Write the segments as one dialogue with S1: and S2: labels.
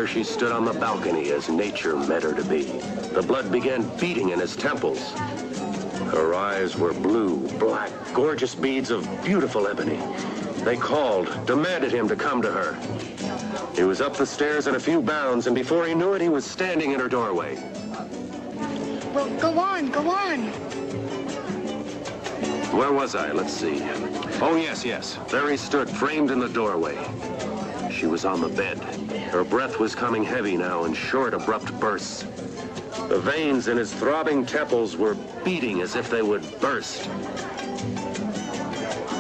S1: there she stood on the balcony as nature meant her to be. The blood began beating in his temples. Her eyes were blue, black, gorgeous beads of beautiful ebony. They called, demanded him to come to her. He was up the stairs in a few bounds, and before he knew it, he was standing in her doorway.
S2: Well, go on, go on.
S1: Where was I? Let's see. Oh, yes. There he stood, framed in the doorway. She was on the bed. Her breath was coming heavy now in short, abrupt bursts. The veins in his throbbing temples were beating as if they would burst.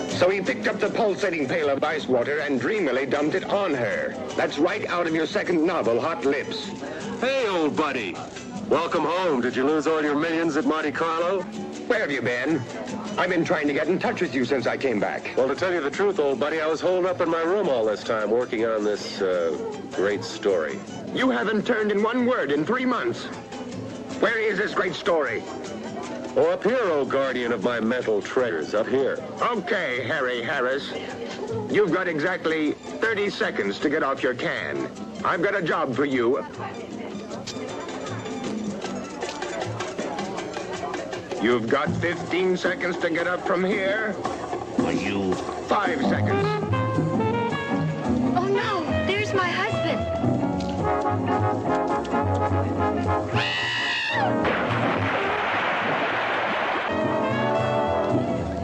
S3: So he picked up the pulsating pail of ice water and dreamily dumped it on her. That's right out of your second novel, Hot Lips.
S1: Hey, old buddy. Welcome home. Did you lose all your millions at Monte Carlo?
S3: Where have you been? I've been trying to get in touch with you since I came back.
S1: Well, to tell you the truth, old buddy, I was holed up in my room all this time working on this, great story.
S3: You haven't turned in one word in 3 months. Where is this great story?
S1: Oh, up here, old guardian of my mental treasures, up here.
S3: Okay, Harry Harris. You've got exactly 30 seconds to get off your can. I've got a job for you. You've got 15 seconds to get up from here.
S1: Are you?
S3: 5 seconds.
S2: Oh, no, there's my husband.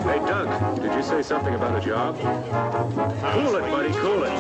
S1: Hey, Doug, did you say something about a job? Cool it, buddy, cool it.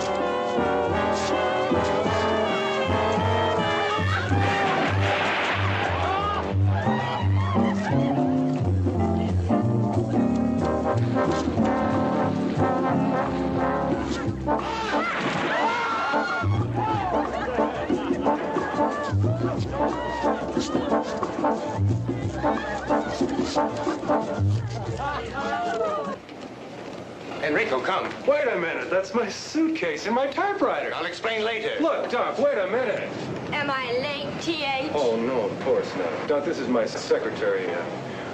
S3: Enrico, come.
S1: Wait a minute, that's my suitcase and my typewriter.
S3: I'll explain later.
S1: Look, Doc, wait a minute.
S2: Am I late, T.H.?
S1: Oh, no, of course not. Doc, this is my secretary.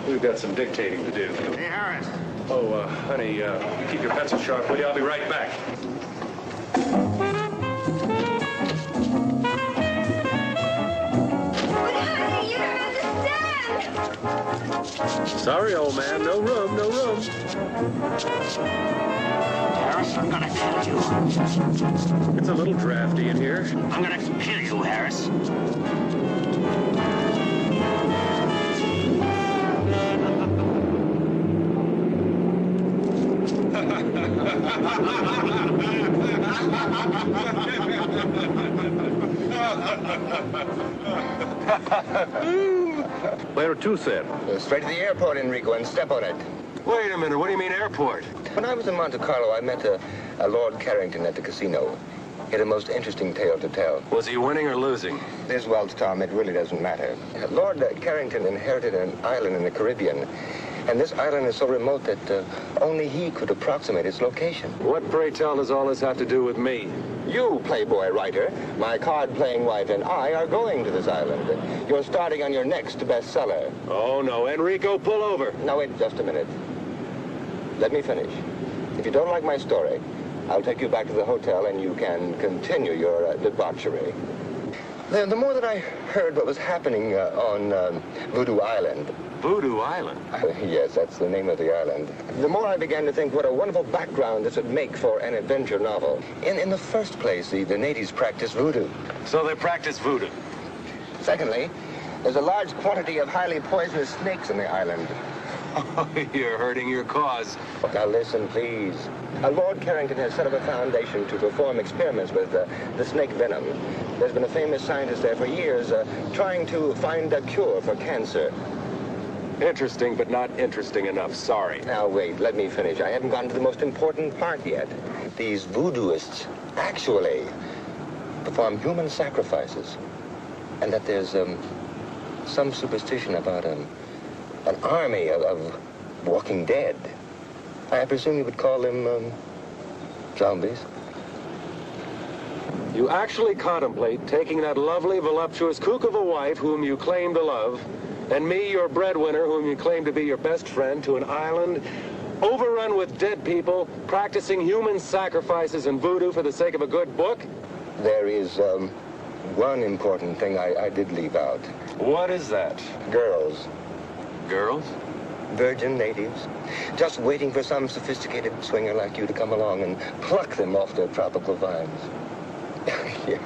S1: We've got some dictating to do.
S3: Hey, Harris.
S1: Oh, honey, you keep your pencil sharp, will you? I'll be right back.
S2: But, honey, you don't understand.
S1: Sorry, old man. No room, no room.
S4: Harris, I'm gonna kill you.
S1: It's a little drafty in here.
S4: I'm gonna kill you, Harris.
S1: Where to, then?
S3: Straight to the airport, Enrico, and step on it.
S1: Wait a minute, what do you mean airport?
S3: When I was in Monte Carlo, I met a Lord Carrington at the casino. He had a most interesting tale to tell.
S1: Was he winning or losing?
S3: This Wells, Tom, it really doesn't matter. Lord Carrington inherited an island in the Caribbean, and this island is so remote that only he could approximate its location.
S1: What, pray tell, does all this have to do with me?
S3: You, Playboy writer, my card-playing wife, and I are going to this island. You're starting on your next bestseller.
S1: Oh, no, Enrico, pull over.
S3: Now, wait just a minute. Let me finish. If you don't like my story, I'll take you back to the hotel and you can continue your debauchery. The more that I heard what was happening on Voodoo Island.
S1: Voodoo Island?
S3: Yes, that's the name of the island. The more I began to think what a wonderful background this would make for an adventure novel. In the first place, the natives practice voodoo.
S1: So they practice voodoo?
S3: Secondly, there's a large quantity of highly poisonous snakes on the island.
S1: Oh, you're hurting your cause.
S3: Now listen, please. Lord Carrington has set up a foundation to perform experiments with the snake venom. There's been a famous scientist there for years trying to find a cure for cancer.
S1: Interesting, but not interesting enough. Sorry.
S3: Now, wait, let me finish. I haven't gotten to the most important part yet. These voodooists actually perform human sacrifices. And that there's some superstition about an army of walking dead. I presume you would call them zombies.
S1: You actually contemplate taking that lovely, voluptuous kook of a wife whom you claim to love, and me, your breadwinner, whom you claim to be your best friend, to an island overrun with dead people, practicing human sacrifices and voodoo for the sake of a good book?
S3: There is one important thing I did leave out.
S1: What is that?
S3: Girls.
S1: Girls?
S3: Virgin natives. Just waiting for some sophisticated swinger like you to come along and pluck them off their tropical vines. Yeah.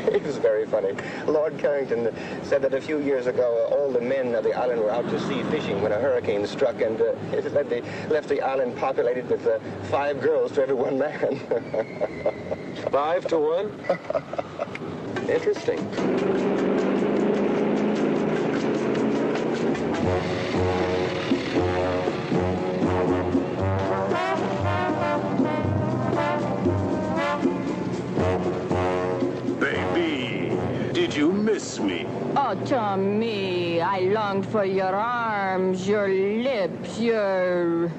S3: It was very funny. Lord Carrington said that a few years ago, all the men of the island were out to sea fishing when a hurricane struck, and they left the island populated with 5 girls to every one man.
S1: 5 to 1? Interesting. Baby, did you miss me?
S5: Oh, Tommy, I longed for your arms, your lips, your...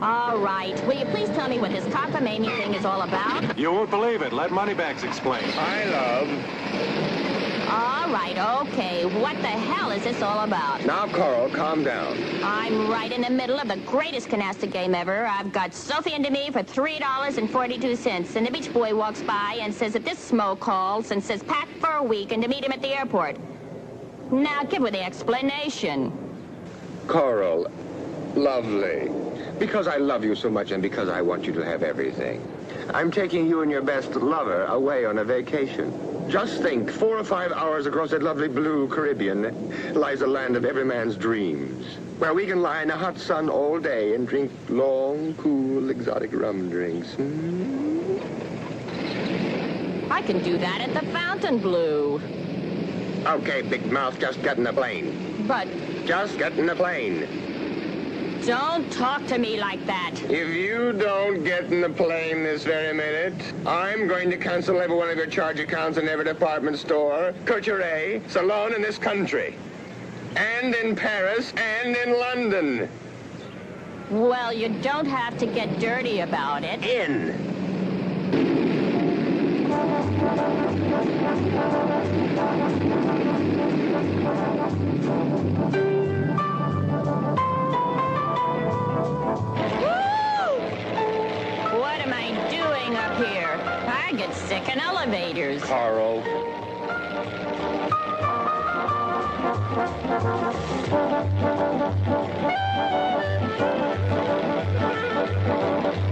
S5: All right. Will you please tell me what his cockamamie thing is all about?
S1: You won't believe it. Let Moneybags explain.
S3: Hi, love.
S5: All right, okay. What the hell is this all about?
S3: Now, Coral, calm down.
S5: I'm right in the middle of the greatest canasta game ever. I've got Sophie into me for $3.42, and the beach boy walks by and says that this smo calls and says pack for a week and to meet him at the airport. Now, give her the explanation.
S3: Coral, lovely. Because I love you so much and because I want you to have everything, I'm taking you and your best lover away on a vacation. Just think, 4 or 5 hours across that lovely blue Caribbean lies a land of every man's dreams, where we can lie in the hot sun all day and drink long, cool, exotic rum drinks.
S5: I can do that at the Fontainebleau.
S3: Okay, big mouth, just get in the plane.
S5: But
S3: Just get in the plane.
S5: don't talk to me like that.
S3: If you don't get in the plane this very minute, I'm going to cancel every one of your charge accounts in every department store, couture, salon in this country. And in Paris and in London.
S5: Well, you don't have to get dirty about it.
S3: In.
S5: What am I doing up here? I get sick in elevators.
S3: Carl.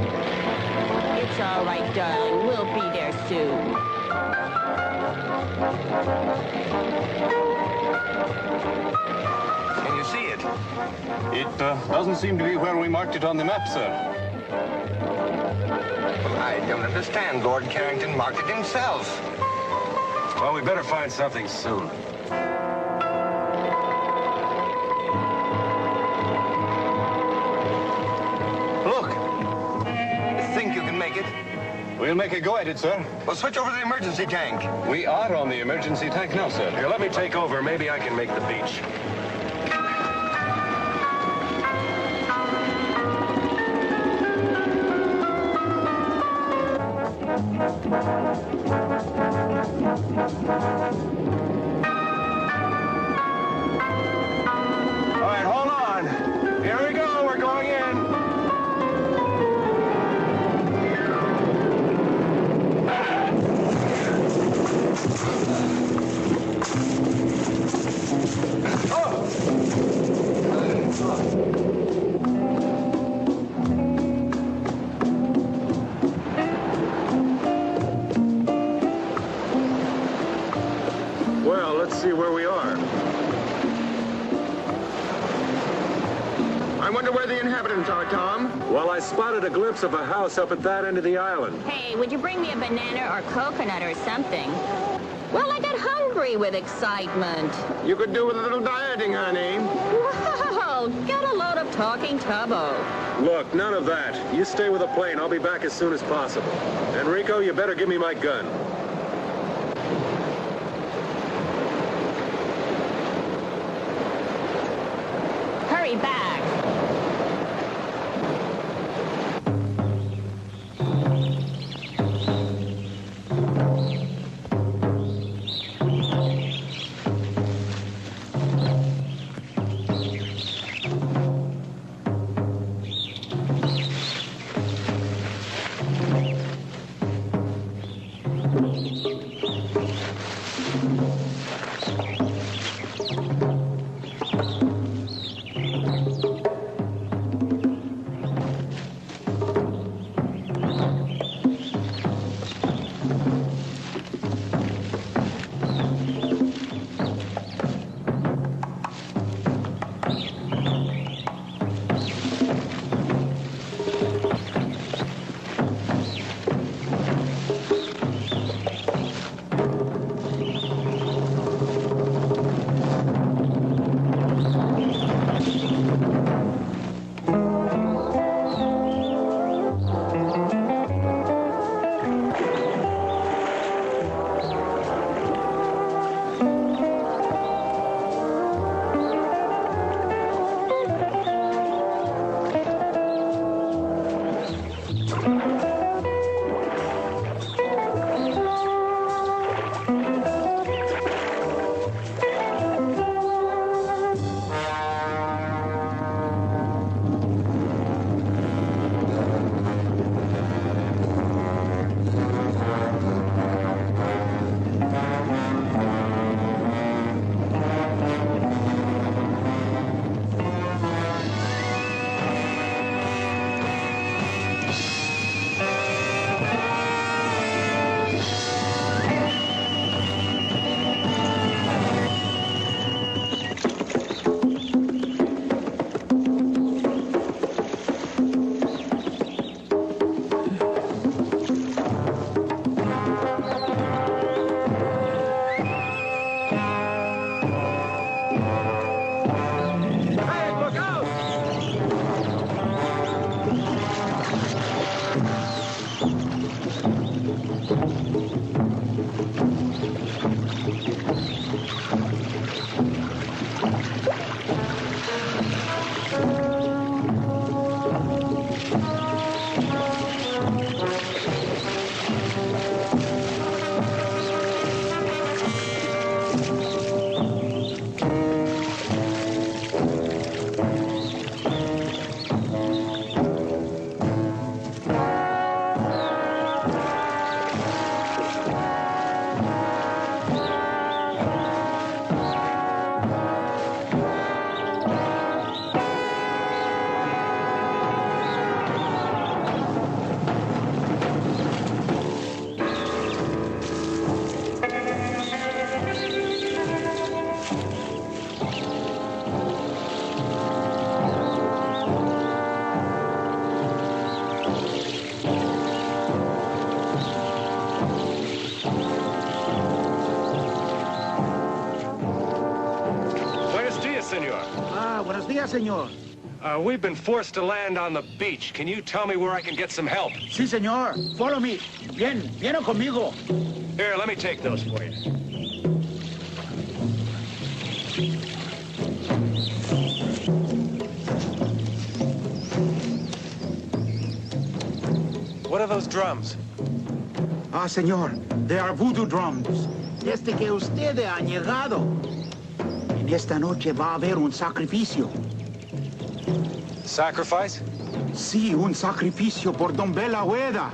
S5: It's all right, darling. We'll be there soon.
S3: Can you see it?
S6: It doesn't seem to be where we marked it on the map, sir.
S3: Well, I don't understand. Lord Carrington marked it himself.
S1: Well, we better find something soon.
S6: Look,
S3: You think you can make it?
S6: we'll make a go at it, sir.
S3: Well, switch over to the emergency tank.
S6: We are on the emergency tank now, sir.
S1: Here, let me take over. Maybe I can make the beach. All right, hold on. Here we go. We're going in. Well, let's see where we are.
S3: I wonder where the inhabitants are, Tom.
S1: Well, I spotted a glimpse of a house up at that end of the island.
S5: Hey, would you bring me a banana or coconut or something? Well, I got hungry with excitement.
S3: You could do with a little dieting, honey.
S5: Well, get a load of talking tubbo.
S1: Look, none of that. You stay with the plane. I'll be back as soon as possible. Enrico, you better give me my gun.
S5: Hurry back.
S7: Buenos días, señor.
S6: We've been forced to land on the beach. Can you tell me where I can get some help?
S7: Sí, señor. Follow me. Viene conmigo.
S6: Here, let me take those for you. What are those drums?
S7: Ah, señor. They are voodoo drums. Desde que usted ha llegado, en esta noche va a haber un sacrificio.
S6: Sacrifice?
S7: Sí, un sacrificio por Don Bela Hueda.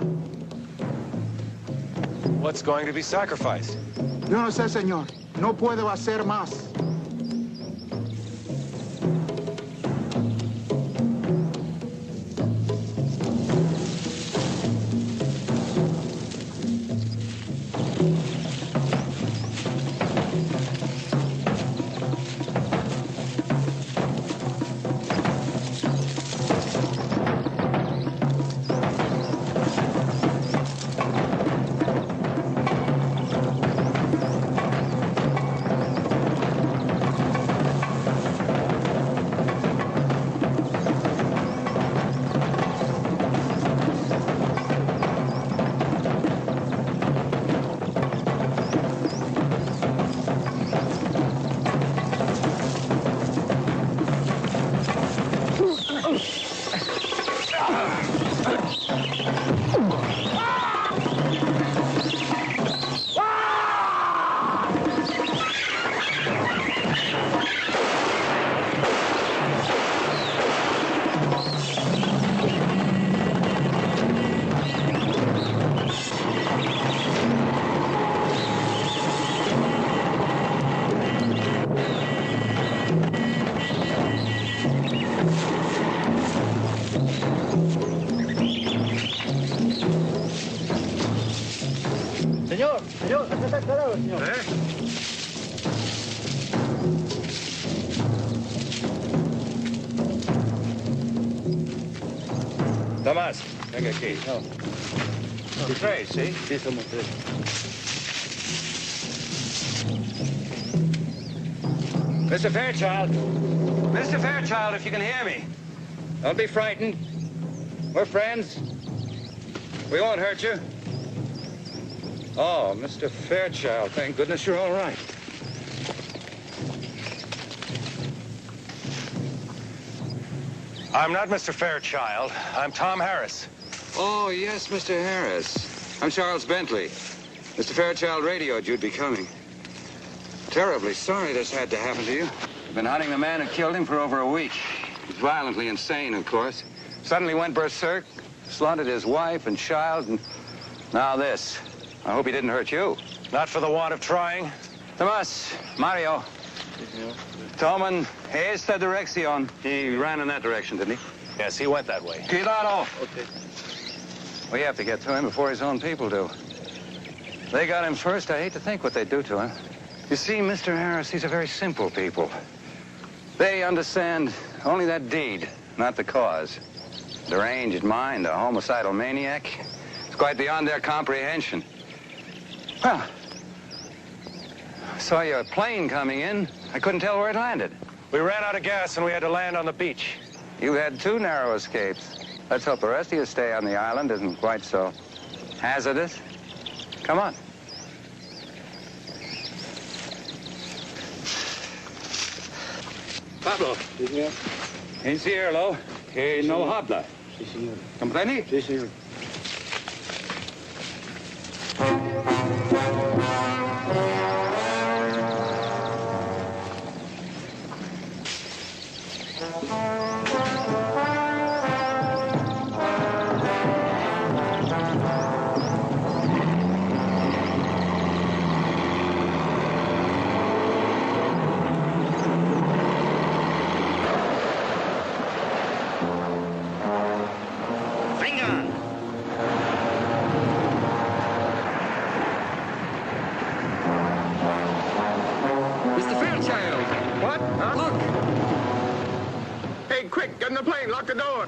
S6: What's going to be sacrificed?
S7: Yo no sé, señor. No puedo hacer más.
S8: Tomás, venga aquí. The tray, see? Mr. Fairchild. Mr. Fairchild, if you can hear me. Don't be frightened. We're friends. We won't hurt you. Oh, Mr. Fairchild, thank goodness you're all right.
S6: I'm not Mr. Fairchild. I'm Tom Harris.
S8: Oh, yes, Mr. Harris. I'm Charles Bentley. Mr. Fairchild radioed you'd be coming. Terribly sorry this had to happen to you. I've been hunting the man who killed him for over a week. He's violently insane, of course. Suddenly went berserk, slaughtered his wife and child, and now this. I hope he didn't hurt you.
S6: Not for the want of trying.
S8: Tomas, Mario. Toman, esta dirección. He ran in that direction, didn't he?
S6: Yes, he went that way.
S8: Cuidado. Okay. We have to get to him before his own people do. They got him first. I hate to think what they'd do to him. You see, Mr. Harris, these are very simple people. They understand only that deed, not the cause. Deranged mind, a homicidal maniac. It's quite beyond their comprehension. Well, I saw your plane coming in. I couldn't tell where it landed.
S6: We ran out of gas and we had to land on the beach.
S8: You had 2 narrow escapes. Let's hope the rest of you stay on the island isn't quite so hazardous. Come on. Pablo. Sí, señor. Encierro, que no habla. Sí, señor. ¿Comprende? Sí, señor.
S3: Lock the door.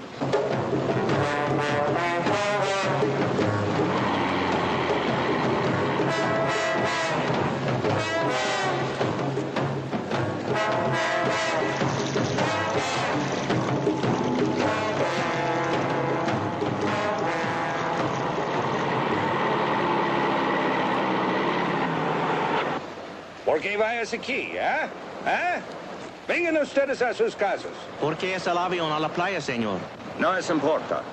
S8: ¿Por qué vayas aquí, eh? ¿Eh? Vengan ustedes a sus casas.
S9: ¿Por qué es el avión a la playa, señor?
S8: No les importa.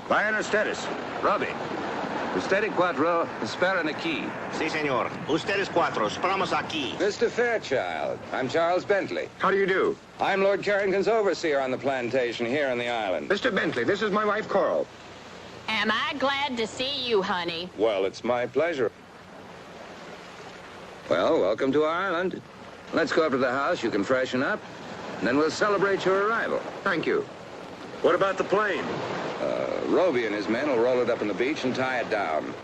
S8: Vayan ustedes. Robbie, ustedes 4 esperan aquí.
S9: Sí, señor. Ustedes 4, esperamos aquí.
S8: Mr. Fairchild, I'm Charles Bentley.
S3: How do you do?
S8: I'm Lord Carrington's overseer on the plantation here on the island.
S3: Mr. Bentley, this is my wife, Coral.
S5: Am I glad to see you, honey?
S8: Well, it's my pleasure. Well, welcome to our island. Let's go up to the house. You can freshen up, and then we'll celebrate your arrival.
S3: Thank you.
S1: What about the plane?
S8: Roby and his men will roll it up on the beach and tie it down.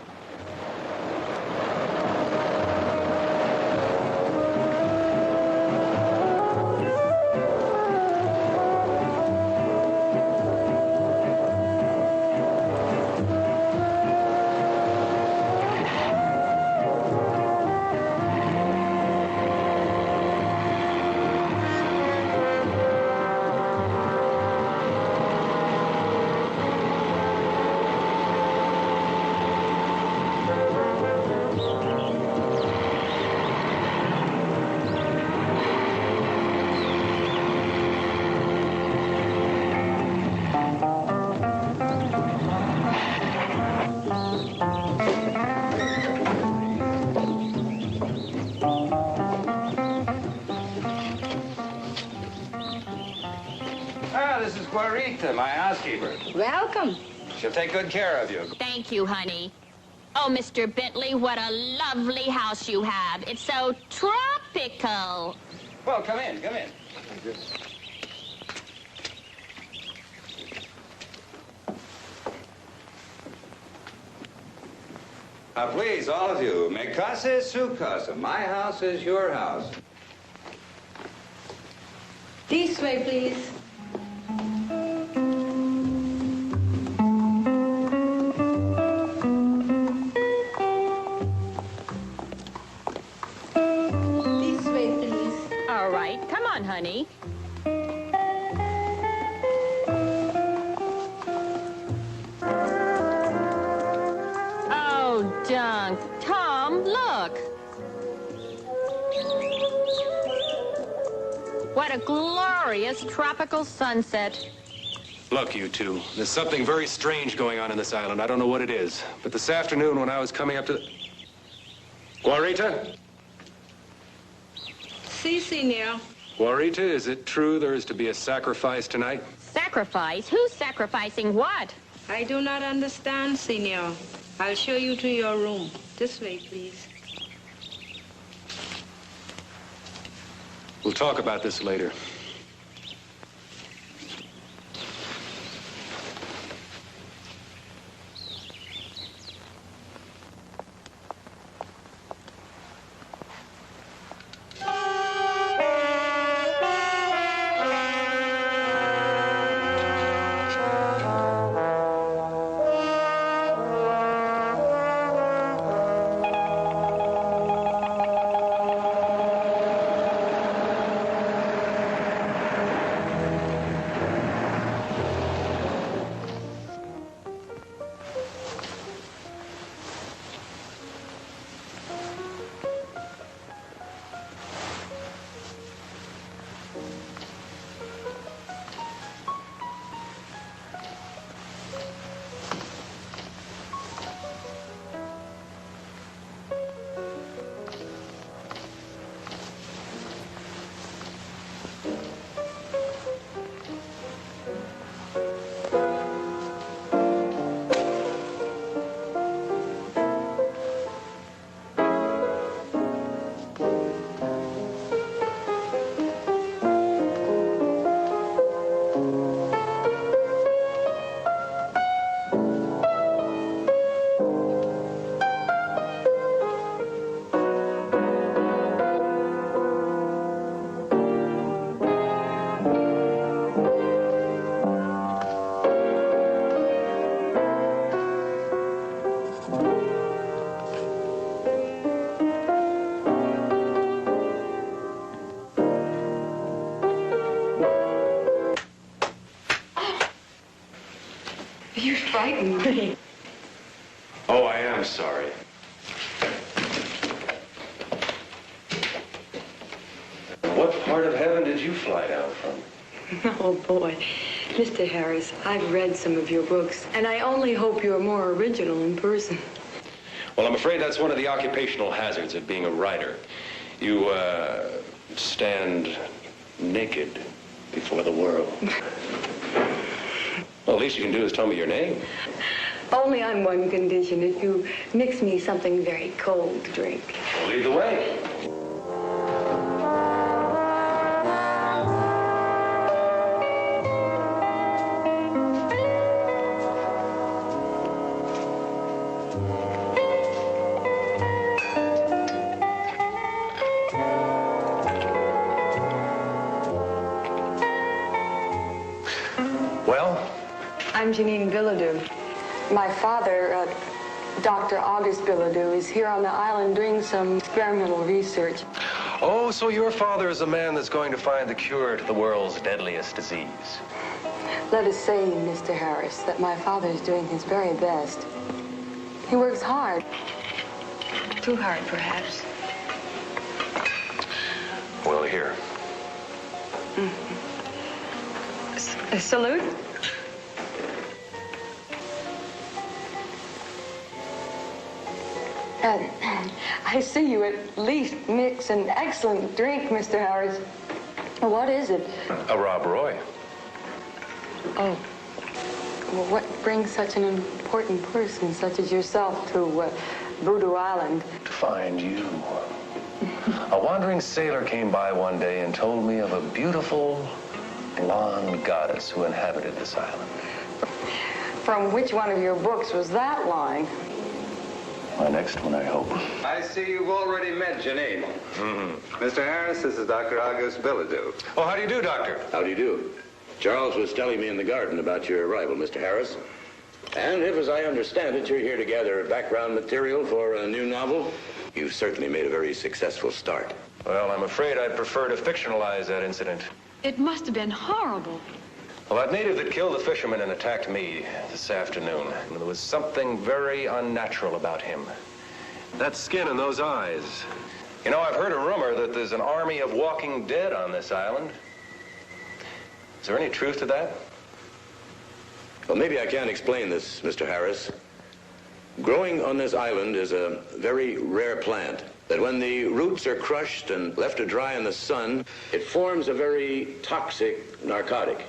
S8: This is Guarita, my housekeeper.
S2: Welcome.
S8: She'll take good care of you.
S5: Thank you, honey. Oh, Mr. Bentley, what a lovely house you have. It's so tropical.
S8: Well, come in, come in. Please, all of you. Mi casa es su casa. My house is your house.
S2: This way, please. This way, please.
S5: All right, come on, honey. Oh, Dunk. Tom, look. What a glorious tropical sunset.
S6: Look, you two, there's something very strange going on in this island. I don't know what it is. But this afternoon when I was coming up to the... Guarita?
S2: Si, senor.
S6: Guarita, is it true there is to be a sacrifice tonight?
S5: Sacrifice? Who's sacrificing what?
S2: I do not understand, senor. I'll show you to your room. This way, please.
S6: We'll talk about this later.
S2: You frightened me.
S6: Oh, I am sorry. What part of heaven did you fly down from?
S10: Oh, boy. Mr. Harris, I've read some of your books, and I only hope you're more original in person.
S6: Well, I'm afraid that's one of the occupational hazards of being a writer. You, stand naked before the world. Well, the least you can do is tell me your name.
S10: Only on one condition, if you mix me something very cold to drink.
S6: Well, lead the way.
S10: I'm Janine Bilodeau. My father, Dr. August Bilodeau, is here on the island doing some experimental research.
S6: Oh, so your father is the man that's going to find the cure to the world's deadliest disease.
S10: Let us say, Mr. Harris, that my father is doing his very best. He works hard. Too hard, perhaps.
S6: Well, here.
S10: A salute? I see you at least mix an excellent drink, Mr. Harris. What is it?
S6: A Rob Roy.
S10: Oh. Well, what brings such an important person such as yourself to Voodoo Island?
S6: To find you. A wandering sailor came by one day and told me of a beautiful blonde goddess who inhabited this island.
S10: From which one of your books was that line?
S1: My next one, I hope.
S8: I see you've already met Janine. Mm-hmm. Mr. Harris, this is Dr. August Bilodeau.
S6: Oh, how do you do, Doctor?
S1: How do you do? Charles was telling me in the garden about your arrival, Mr. Harris. And if, as I understand it, you're here to gather background material for a new novel, you've certainly made a very successful start.
S6: Well, I'm afraid I'd prefer to fictionalize that incident.
S10: It must have been horrible.
S6: Well, that native that killed the fisherman and attacked me this afternoon, there was something very unnatural about him. That skin and those eyes. You know, I've heard a rumor that there's an army of walking dead on this island. Is there any truth to that?
S1: Well, maybe I can explain this, Mr. Harris. Growing on this island is a very rare plant that when the roots are crushed and left to dry in the sun, it forms a very toxic narcotic.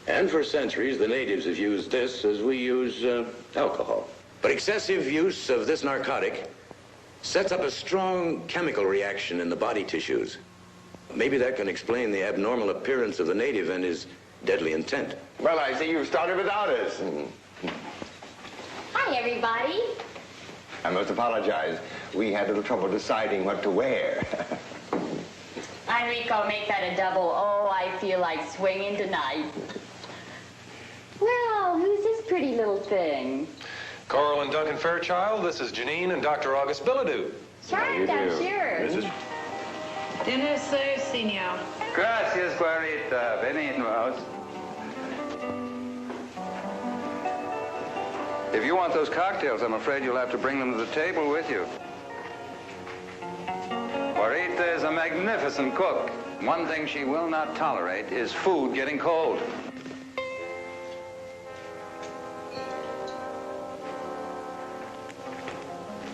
S1: And for centuries, the natives have used this as we use alcohol. But excessive use of this narcotic sets up a strong chemical reaction in the body tissues. Maybe that can explain the abnormal appearance of the native and his deadly intent.
S3: Well, I see you've started without us.
S5: Hi, everybody.
S3: I must apologize. We had a little trouble deciding what to wear.
S5: Enrico, make that a double. Oh, I feel like swinging tonight. Well, who's this pretty little thing?
S6: Coral and Duncan Fairchild, this is Janine and Dr. August Bilodeau.
S5: Charmed, I'm sure.
S2: Dinner served, Senor.
S8: Gracias, Guarita. Benignos. If you want those cocktails, I'm afraid you'll have to bring them to the table with you. Guarita is a magnificent cook. One thing she will not tolerate is food getting cold.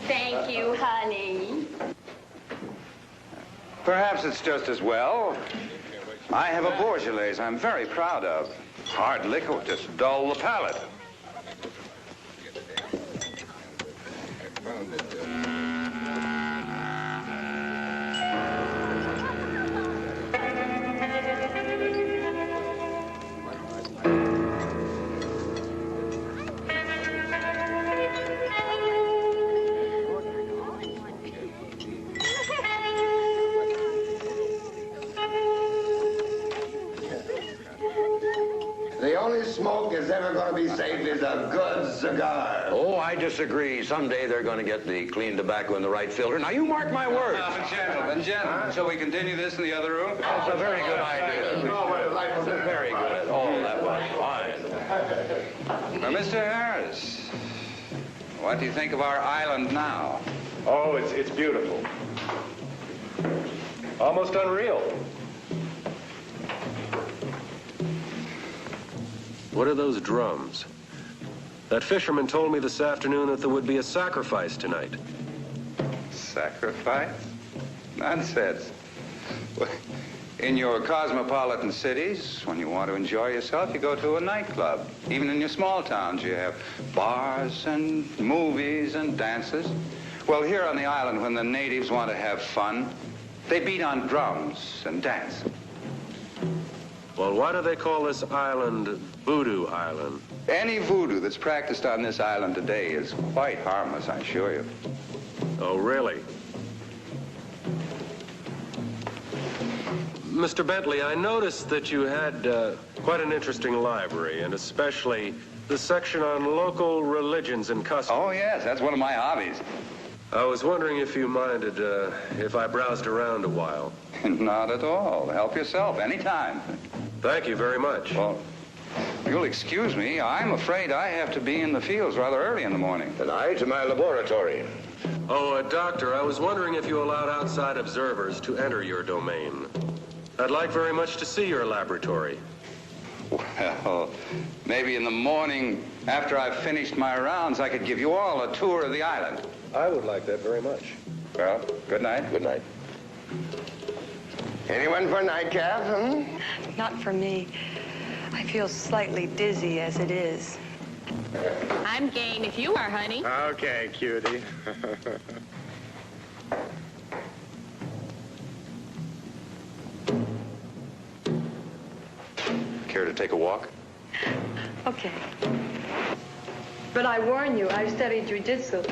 S5: Thank you, honey.
S8: Perhaps it's just as well. I have a Beaujolais I'm very proud of. Hard liquor will just dull the palate.
S3: The only smoke that's ever going to be safe is a good cigar.
S1: Oh, I disagree. Someday they're going to get the clean tobacco in the right filter. Now, you mark my words.
S8: Gentlemen, shall we continue this in the other room?
S1: That's a very good idea. Very good. Oh, that was fine.
S8: Now, Mr. Harris, what do you think of our island now?
S6: Oh, it's beautiful. Almost unreal. What are those drums? That fisherman told me this afternoon that there would be a sacrifice tonight.
S8: Sacrifice? Nonsense. In your cosmopolitan cities, when you want to enjoy yourself, you go to a nightclub. Even in your small towns, you have bars and movies and dances. Well, here on the island, when the natives want to have fun, they beat on drums and dance.
S6: Well, why do they call this island Voodoo Island?
S8: Any voodoo that's practiced on this island today is quite harmless, I assure you.
S6: Oh, really? Mr. Bentley, I noticed that you had quite an interesting library, and especially the section on local religions and customs.
S8: Oh, yes, that's one of my hobbies.
S6: I was wondering if you minded if I browsed around a while.
S8: Not at all. Help yourself, anytime.
S6: Thank you very much.
S8: Well, you'll excuse me. I'm afraid I have to be in the fields rather early in the morning.
S1: And I to my laboratory.
S6: Oh, Doctor, I was wondering if you allowed outside observers to enter your domain. I'd like very much to see your laboratory.
S8: Well, maybe in the morning, after I've finished my rounds, I could give you all a tour of the island.
S6: I would like that very much.
S8: Well, good night.
S1: Good night.
S3: Anyone for a nightcap,
S10: Not for me. I feel slightly dizzy as it is.
S5: I'm game if you are, honey.
S3: Okay, cutie.
S6: Care to take a walk?
S10: Okay. But I warn you, I've studied jujitsu.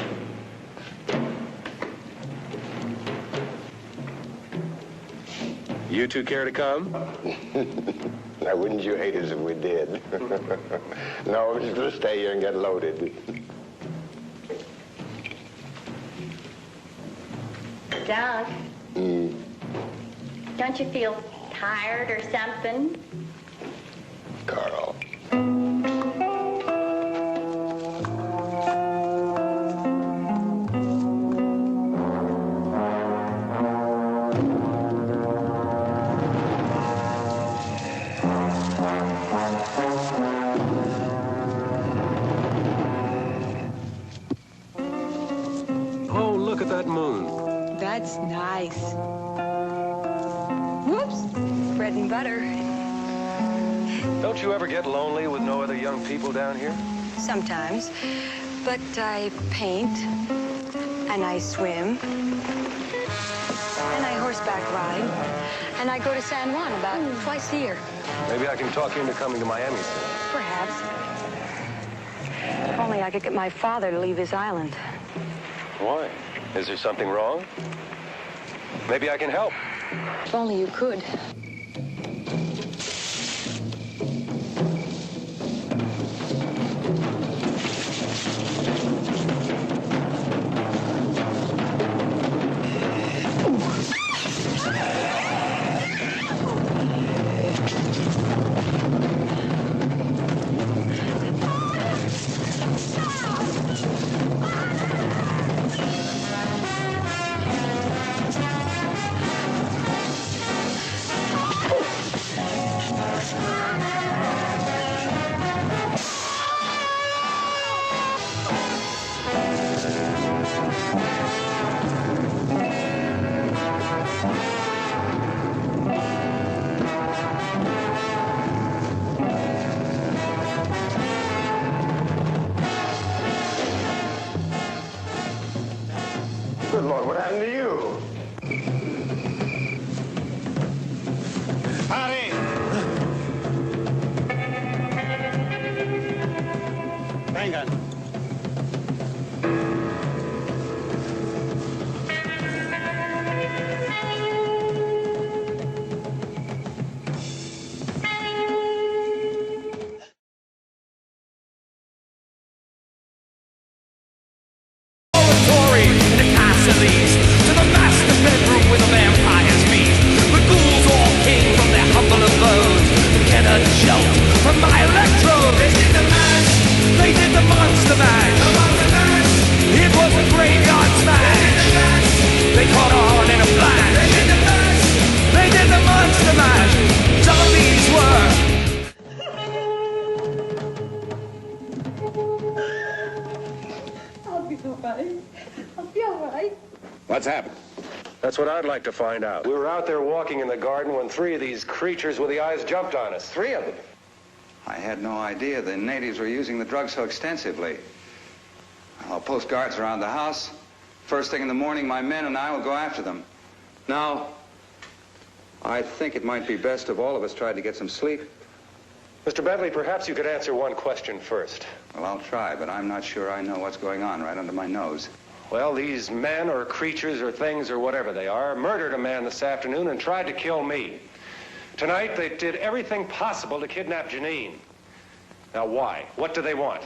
S1: You two care to come?
S3: Now, wouldn't you hate us if we did? No, we're just going to stay here and get loaded.
S5: Doug, don't you feel tired or something?
S3: Carl.
S1: Oh, look at that moon.
S10: That's nice. Whoops. Bread and butter.
S6: Don't you ever get lonely with no other young people down here?
S10: Sometimes. But I paint, and I swim, and I horseback ride, and I go to San Juan about twice a year.
S6: Maybe I can talk you into coming to Miami soon.
S10: Perhaps. If only I could get my father to leave this island.
S6: Why? Is there something wrong? Maybe I can help.
S10: If only you could.
S3: Good Lord, what happened to you?
S9: Hurry! Vengan.
S4: To the master bedroom where the vampires meet. The ghouls all came from their humble abodes to get a jolt from my electrode. They did the mash. They did the monster mash. The monster mash. It was a graveyard smash. They caught on in a flash. They did the mash. They did the monster mash. Zombies were.
S11: I'll be all right. I'll be all right.
S1: What's happened? That's what I'd like to find out.
S6: We were out there walking in the garden when 3 of these creatures with the eyes jumped on us. 3 of them.
S8: I had no idea the natives were using the drug so extensively. I'll post guards around the house. First thing in the morning, my men and I will go after them. Now, I think it might be best if all of us tried to get some sleep.
S6: Mr. Bentley, perhaps you could answer one question first.
S8: Well, I'll try, but I'm not sure I know what's going on right under my nose.
S6: Well, these men or creatures or things or whatever they are murdered a man this afternoon and tried to kill me. Tonight, they did everything possible to kidnap Janine. Now, why? What do they want?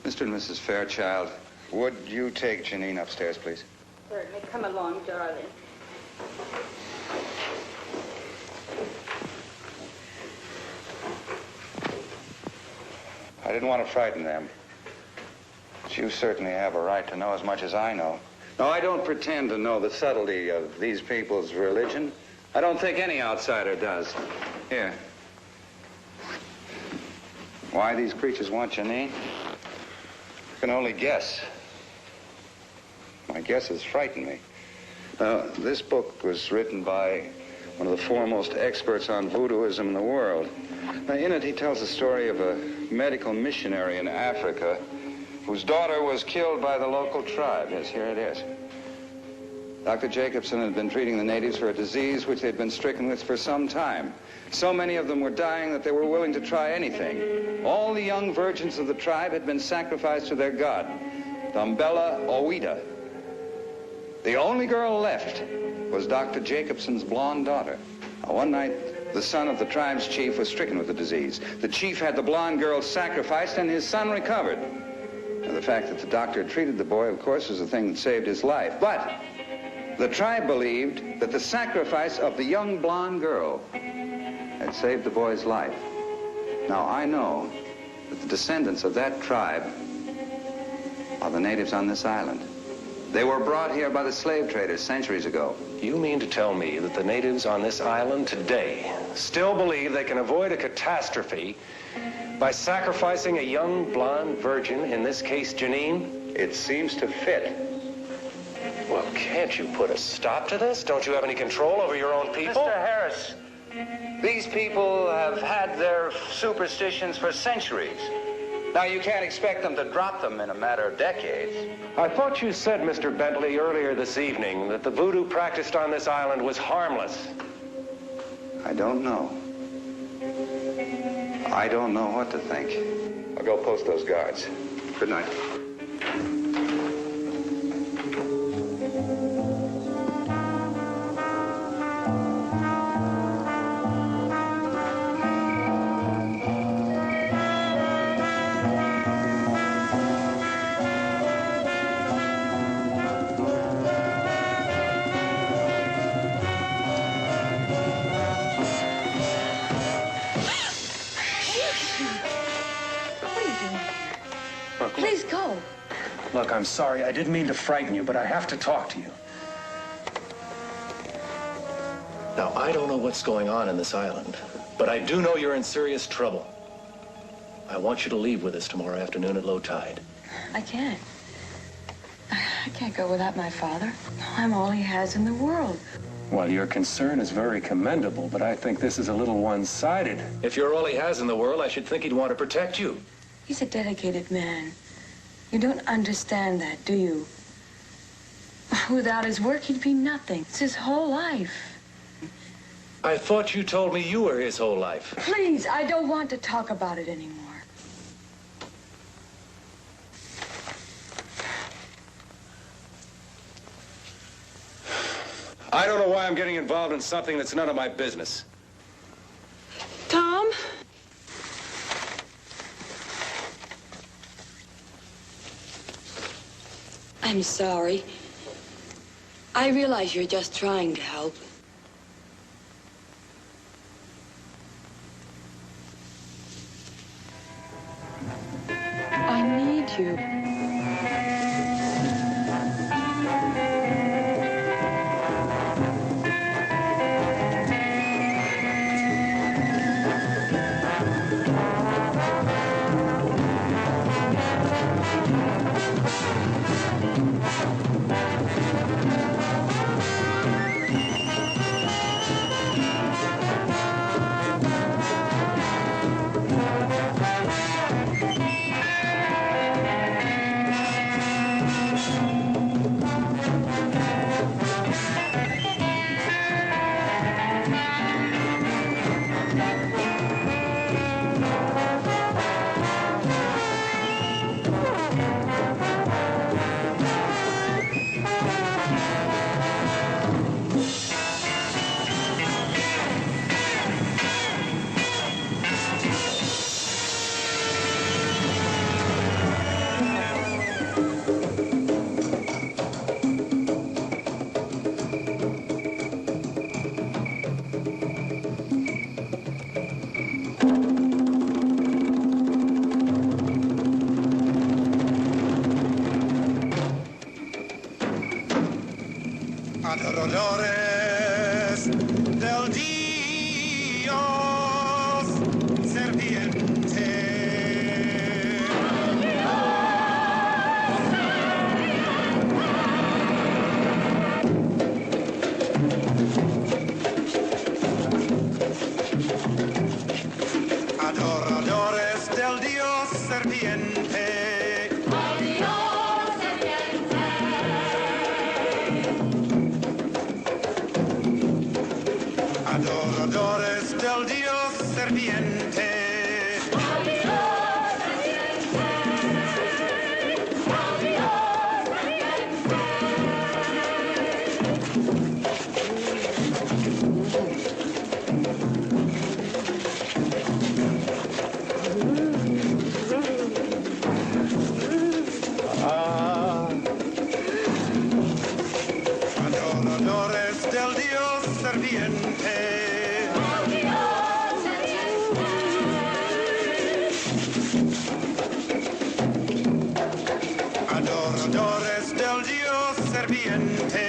S8: Mr. and Mrs. Fairchild, would you take Janine upstairs, please?
S11: Certainly. Come along, darling.
S8: I didn't want to frighten them. But you certainly have a right to know as much as I know. No, I don't pretend to know the subtlety of these people's religion. I don't think any outsider does. Here. Why these creatures want Janine? I can only guess. My guesses frighten me. Now, this book was written by one of the foremost experts on voodooism in the world. Now, in it, he tells the story of a medical missionary in Africa whose daughter was killed by the local tribe. Yes, here it is. Dr. Jacobson had been treating the natives for a disease which they'd been stricken with for some time. So many of them were dying that they were willing to try anything. All the young virgins of the tribe had been sacrificed to their god, Dumbella Owita. The only girl left was Dr. Jacobson's blonde daughter. One night, the son of the tribe's chief was stricken with the disease. The chief had the blonde girl sacrificed, and his son recovered. Now, the fact that the doctor treated the boy, of course, is the thing that saved his life. But the tribe believed that the sacrifice of the young blonde girl had saved the boy's life. Now, I know that the descendants of that tribe are the natives on this island. They were brought here by the slave traders centuries ago.
S6: You mean to tell me that the natives on this island today still believe they can avoid a catastrophe by sacrificing a young blonde virgin, in this case, Janine?
S8: It seems to fit.
S6: Well, can't you put a stop to this? Don't you have any control over your own people?
S8: Mr. Harris, these people have had their superstitions for centuries. Now, you can't expect them to drop them in a matter of decades.
S6: I thought you said, Mr. Bentley, earlier this evening that the voodoo practiced on this island was harmless.
S8: I don't know. I don't know what to think.
S3: I'll go post those guards.
S8: Good night.
S10: Please go.
S12: Look, I'm sorry. I didn't mean to frighten you, but I have to talk to you. Now, I don't know what's going on in this island, but I do know you're in serious trouble. I want you to leave with us tomorrow afternoon at low tide.
S10: I can't. I can't go without my father. I'm all he has in the world.
S12: Well, your concern is very commendable, but I think this is a little one-sided. If you're all he has in the world, I should think he'd want to protect you.
S10: He's a dedicated man. You don't understand that, do you? Without his work, he'd be nothing. It's his whole life.
S12: I thought you told me you were his whole life.
S10: Please, I don't want to talk about it anymore.
S12: I don't know why I'm getting involved in something that's none of my business.
S10: Tom? I'm sorry. I realize you're just trying to help. I need you.
S4: Adoradores del Dios serpiente. Adoradores del Dios serpiente. Adoradores del Dios serpiente. del Dios serviente. Adoradores del Dios serviente.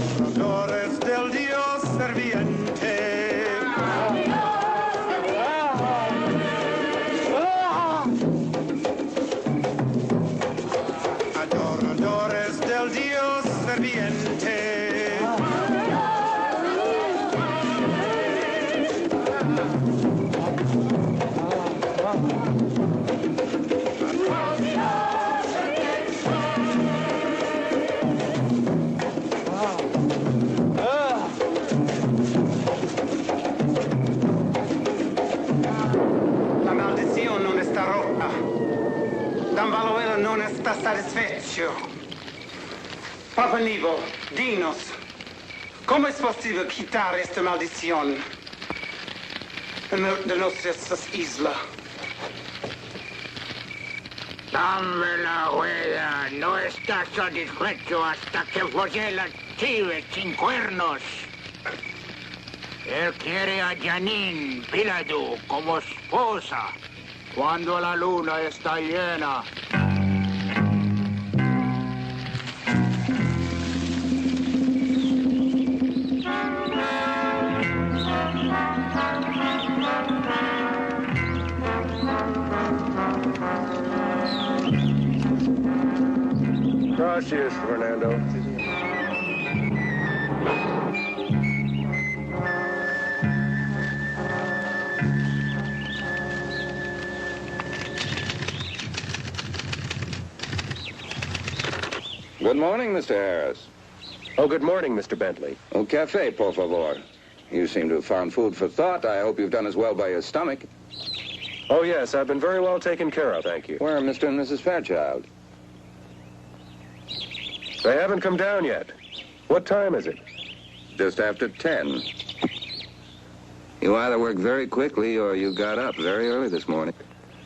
S4: Adoradores del Dios serviente. Adoradores del Dios serviente. La maldición non está rota. Dan Valuelo non está satisfecho. Papa Nivo, dinos, ¿cómo es posible quitar esta maldición de nuestras islas?
S7: Dame la huella, no está satisfecho hasta que folle la chive sin cuernos. Él quiere a Janine Piladu como esposa cuando la luna está llena.
S1: Gracias, Fernando.
S8: Good morning, Mr. Harris.
S1: Oh, good morning, Mr. Bentley.
S8: Un café, por favor. You seem to have found food for thought. I hope you've done as well by your stomach.
S1: Oh, yes, I've been very well taken care of, thank you.
S8: Where are Mr. and Mrs. Fairchild?
S1: They haven't come down yet. What time is it?
S8: Just after 10. You either work very quickly or you got up very early this morning.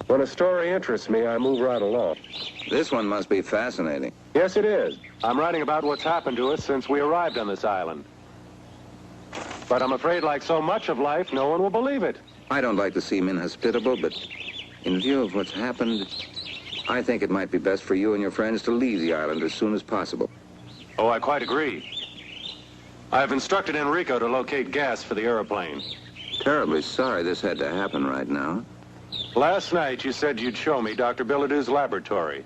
S1: When a story interests me, I move right along.
S8: This one must be fascinating.
S1: Yes, it is. I'm writing about what's happened to us since we arrived on this island. But I'm afraid, like so much of life, no one will believe it.
S8: I don't like to seem inhospitable, but in view of what's happened, I think it might be best for you and your friends to leave the island as soon as possible.
S6: Oh, I quite agree. I have instructed Enrico to locate gas for the airplane.
S8: Terribly sorry this had to happen right now.
S6: Last night, you said you'd show me Dr. Billadue's laboratory.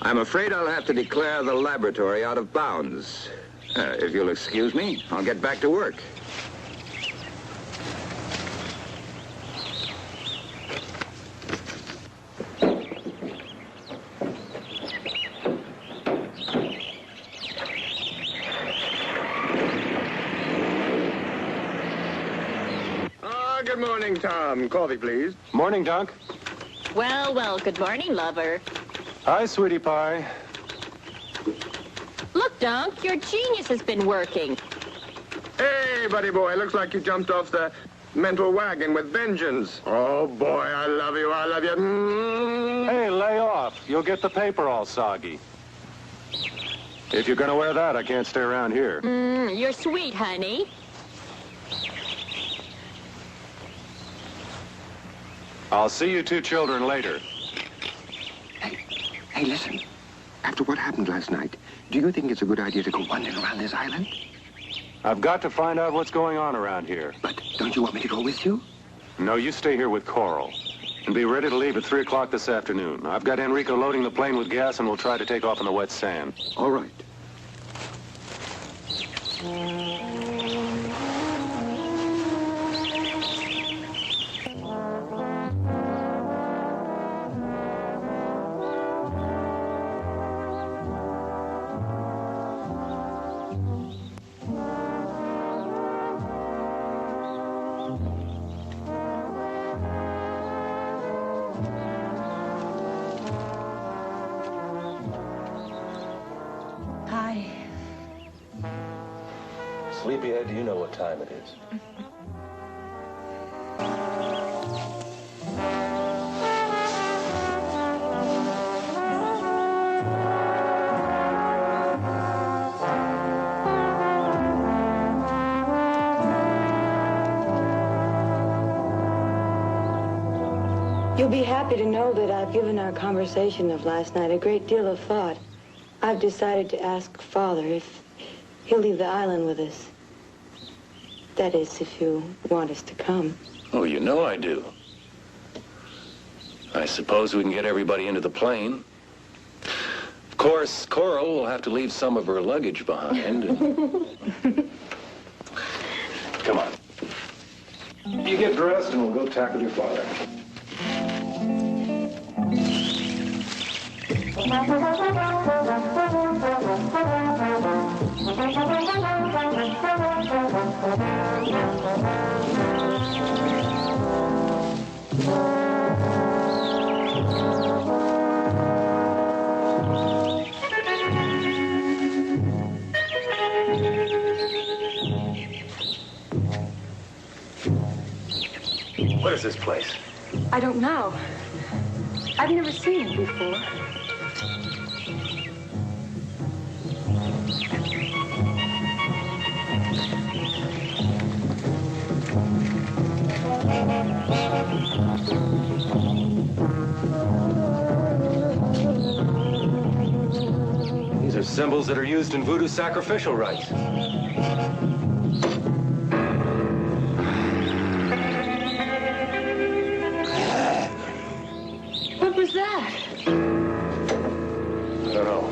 S8: I'm afraid I'll have to declare the laboratory out of bounds. If you'll excuse me, I'll get back to work.
S3: Good morning, Tom. Coffee, please.
S6: Morning, Dunk.
S5: Well, well, good morning, lover.
S6: Hi, sweetie pie.
S5: Look, Dunk, your genius has been working.
S3: Hey, buddy boy, looks like you jumped off the mental wagon with vengeance. Oh, boy, I love you, I love you.
S6: Hey, lay off. You'll get the paper all soggy. If you're gonna wear that, I can't stay around here.
S5: You're sweet, honey.
S6: I'll see you two children later.
S3: Hey, listen. After what happened last night, do you think it's a good idea to go wandering around this island?
S6: I've got to find out what's going on around here.
S3: But don't you want me to go with you?
S6: No, you stay here with Coral. And be ready to leave at 3 o'clock this afternoon. I've got Enrico loading the plane with gas, and we'll try to take off on the wet sand.
S3: All right.
S6: Sleepyhead, do you know what time it is?
S10: You'll be happy to know that I've given our conversation of last night a great deal of thought. I've decided to ask Father if he'll leave the island with us. That is, if you want us to come.
S1: Oh, you know I do. I suppose we can get everybody into the plane. Of course, Coral will have to leave some of her luggage behind. Come on.
S6: You get dressed and we'll go tackle your father.
S1: What is this place?
S10: I don't know. I've never seen it before.
S6: These are symbols that are used in voodoo sacrificial rites.
S10: What was that?
S6: I don't know.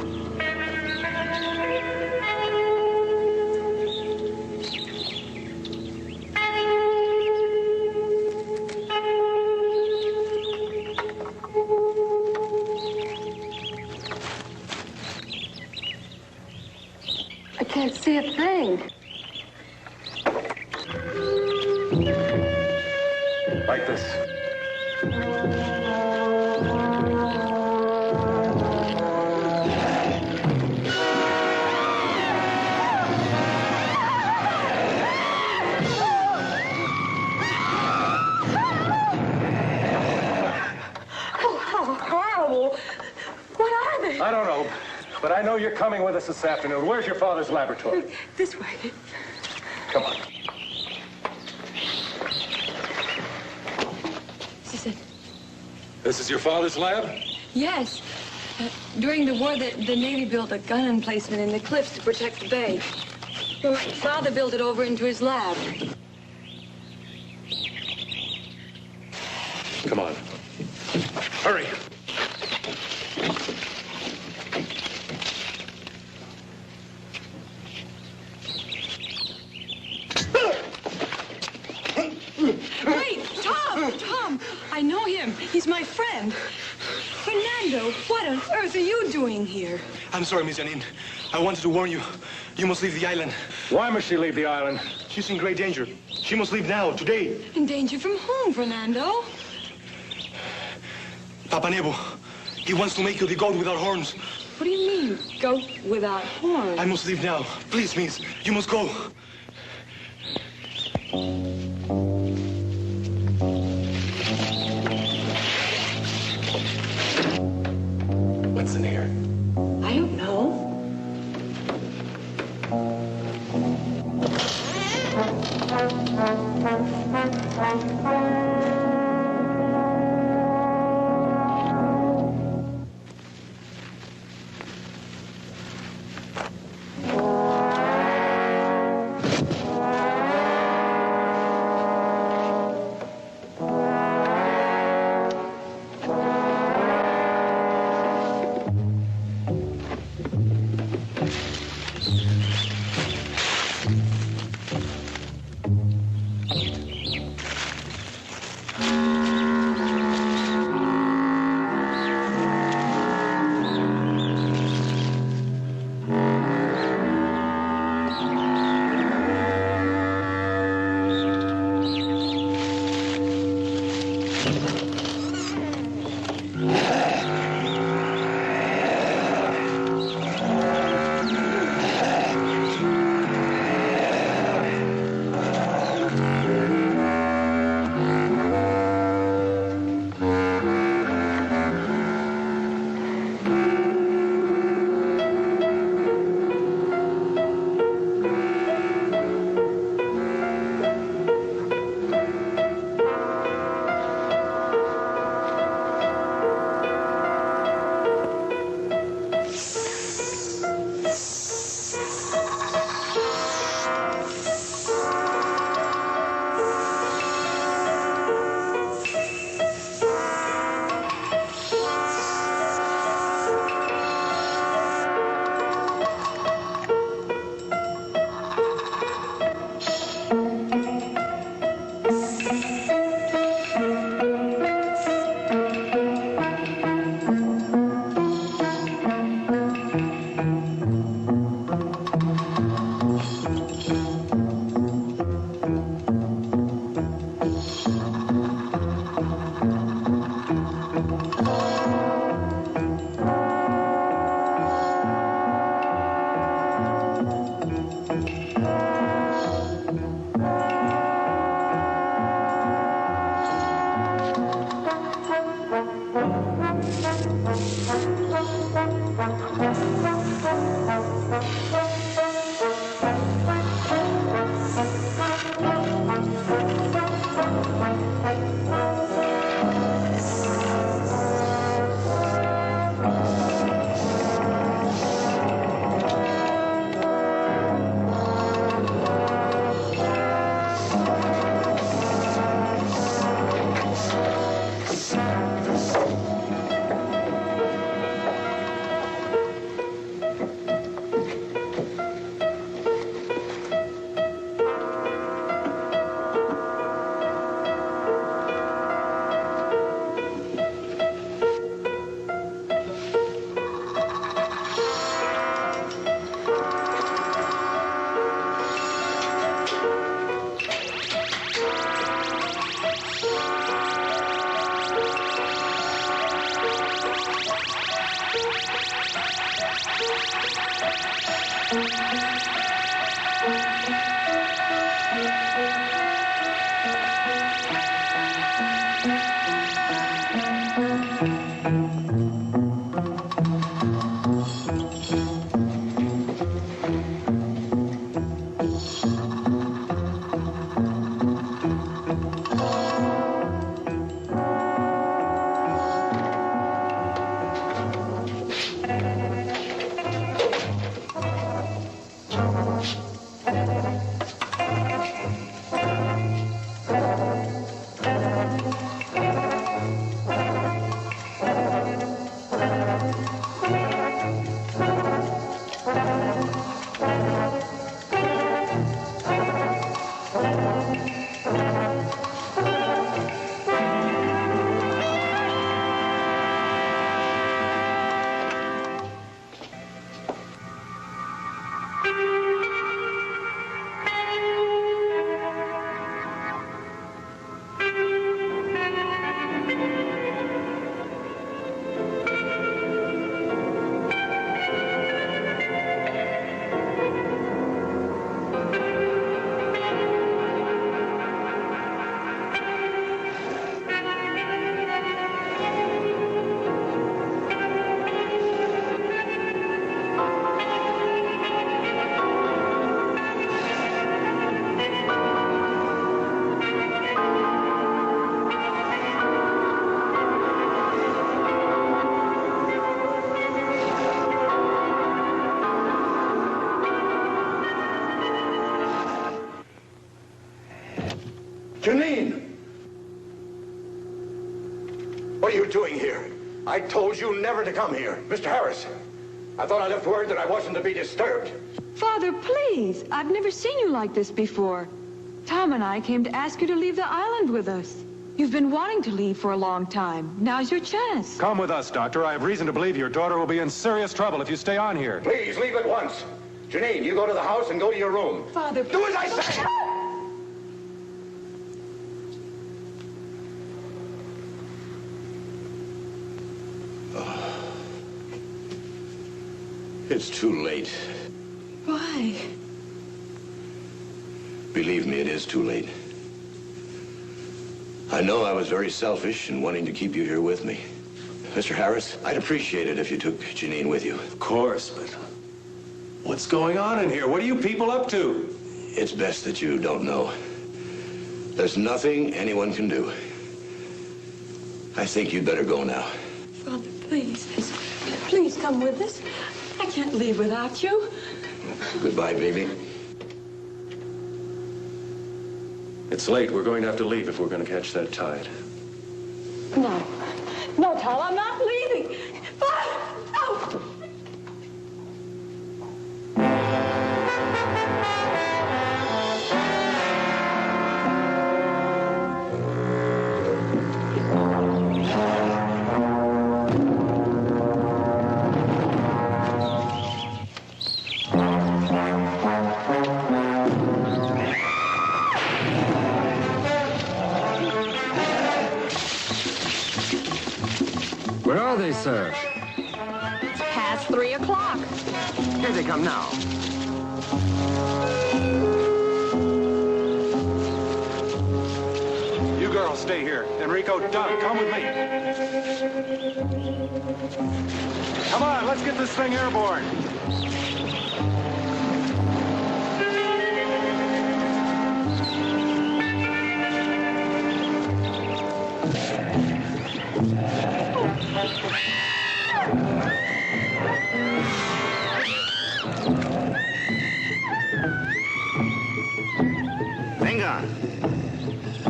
S10: I can't see a thing.
S6: Like this. I don't know, but I know you're coming with us this afternoon. Where's your father's laboratory?
S10: This way.
S6: Come on.
S10: This is it.
S6: This is your father's lab?
S10: Yes. During the war, the Navy built a gun emplacement in the cliffs to protect the bay. Well, my father built it over into his lab.
S6: Come on. Hurry.
S10: Wait, Tom! I know him. He's my friend. Fernando, what on earth are you doing here?
S13: I'm sorry, Miss Janine. I wanted to warn you. You must leave the island.
S6: Why must she leave the island?
S13: She's in great danger. She must leave now, today.
S10: In danger from whom, Fernando?
S13: Papa Nebo. He wants to make you the goat without horns.
S10: What do you mean, goat without horns?
S13: I must leave now. Please, Miss. You must go.
S1: What's in here?
S10: I don't know.
S14: Janine! What are you doing here? I told you never to come here. Mr. Harris, I thought I left word that I wasn't to be disturbed.
S10: Father, please. I've never seen you like this before. Tom and I came to ask you to leave the island with us. You've been wanting to leave for a long time. Now's your chance.
S6: Come with us, Doctor. I have reason to believe your daughter will be in serious trouble if you stay on here.
S14: Please, leave at once. Janine, you go to the house and go to your room.
S10: Father,
S14: do as I say!
S1: It's too late.
S10: Why?
S1: Believe me, it is too late. I know I was very selfish in wanting to keep you here with me. Mr. Harris, I'd appreciate it if you took Janine with you.
S6: Of course, but what's going on in here? What are you people up to?
S1: It's best that you don't know. There's nothing anyone can do. I think you'd better go now.
S10: Father, please. Please come with us. I can't leave without you.
S1: Goodbye, baby.
S6: It's late. We're going to have to leave if we're going to catch that tide.
S10: No. No, Tom, I'm not leaving. Father, no!
S8: Where are they, sir?
S5: It's past 3 o'clock.
S8: Here they come now.
S6: You girls stay here. Enrico, Doug, come with me. Come on, let's get this thing airborne.
S9: Venga.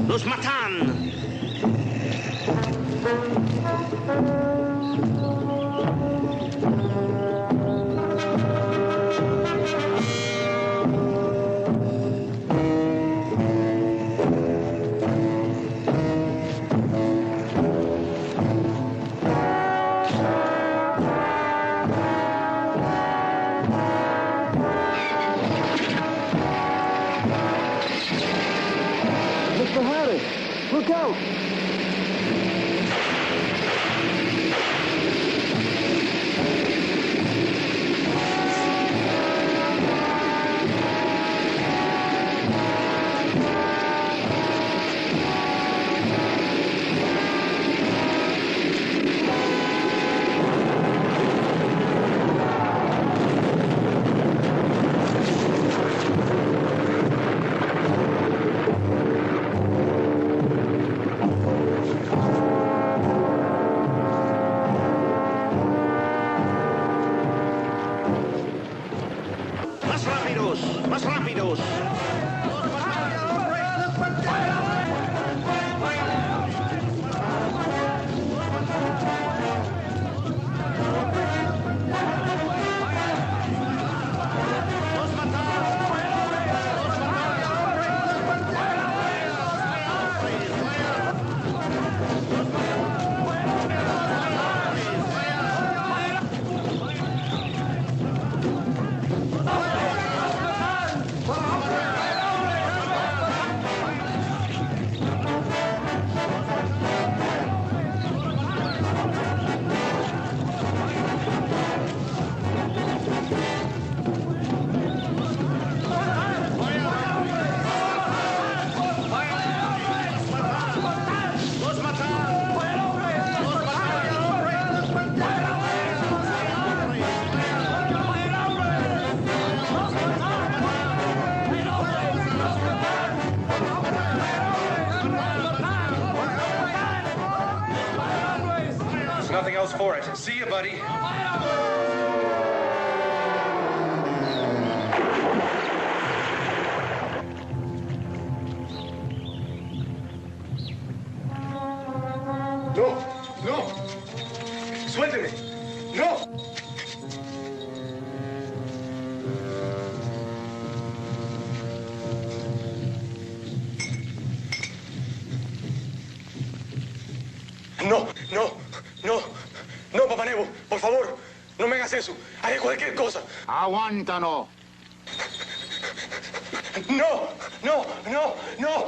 S9: Los matan.
S15: Mr. Harris, look out!
S7: rápidos! ¡Más rápidos!
S6: Nothing else for it. See you, buddy.
S14: No, no. Suélteme. No.
S13: No, no, no, no, Papá Nebo, por favor, no me hagas eso. Haré cualquier cosa.
S7: Aguántalo.
S13: No, no, no, no.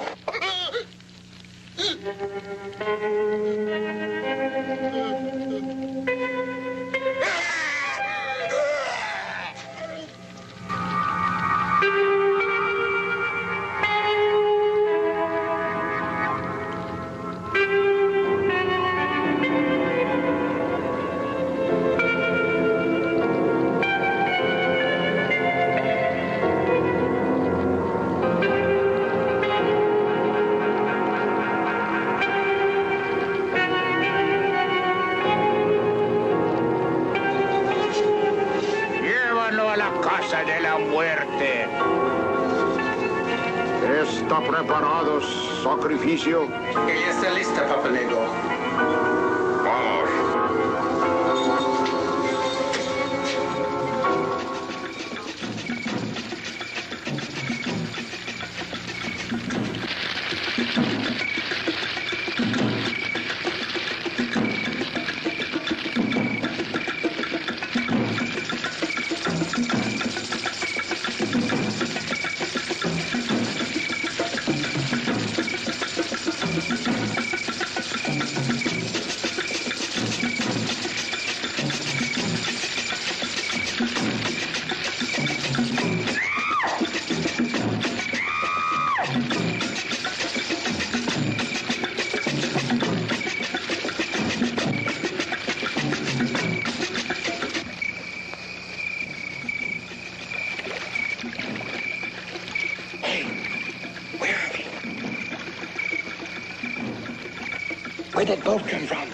S7: De la muerte. ¿Está preparado sacrificio?
S16: Ella está lista, Papa Nego.
S7: Vamos.
S14: Where'd that boat come from?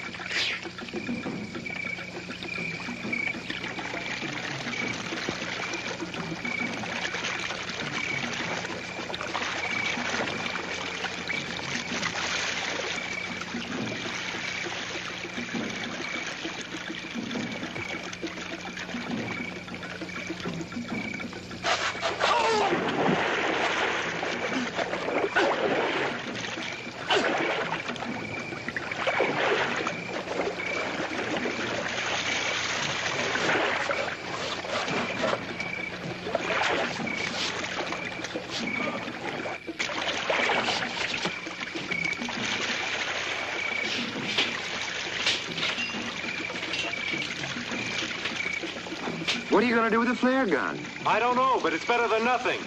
S1: What are you going to do with the flare gun?
S6: I don't know, but it's better than nothing.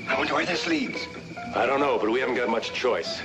S14: I wonder where this leads.
S6: I don't know, but we haven't got much choice.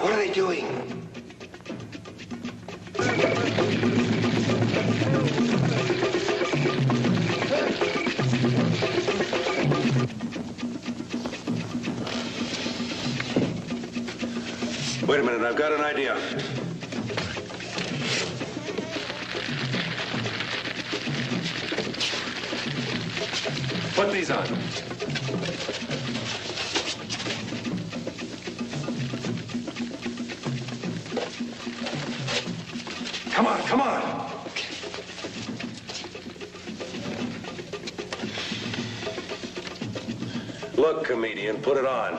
S3: What are they doing?
S6: Wait a minute, I've got an idea. Put these on. Come on, come on. Look, comedian, put it on.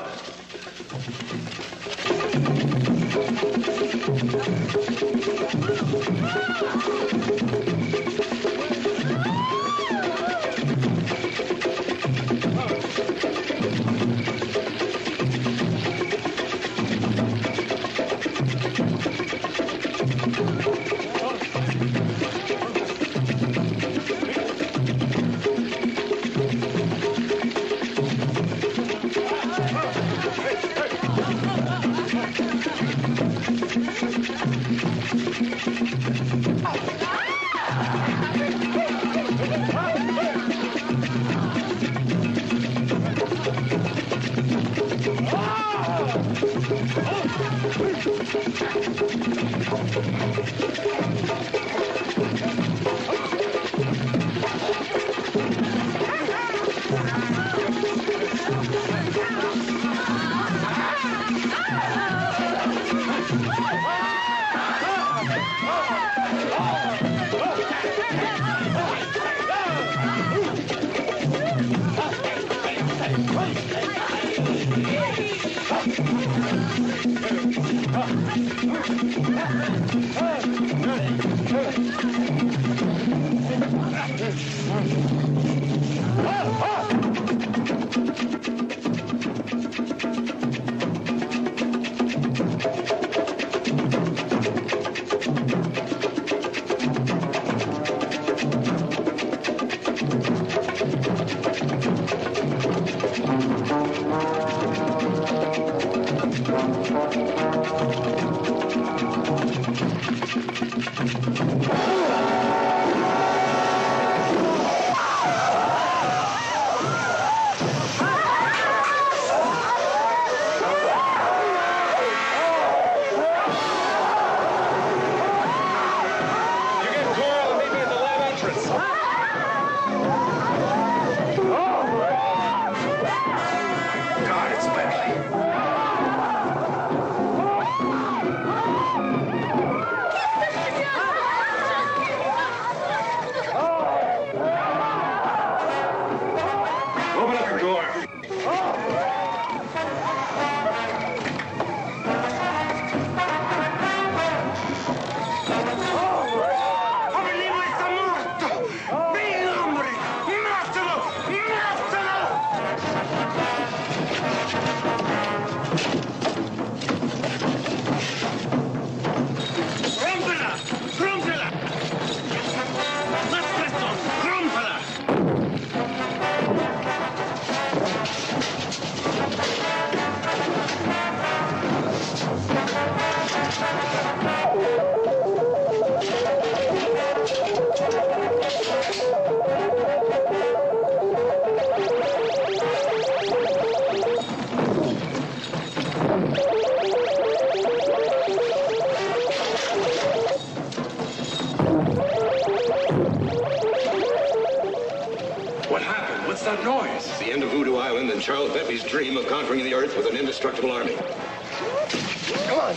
S14: that noise? It's the end of Voodoo Island and Charles Pepe's dream of conquering the Earth with an indestructible army. Come on.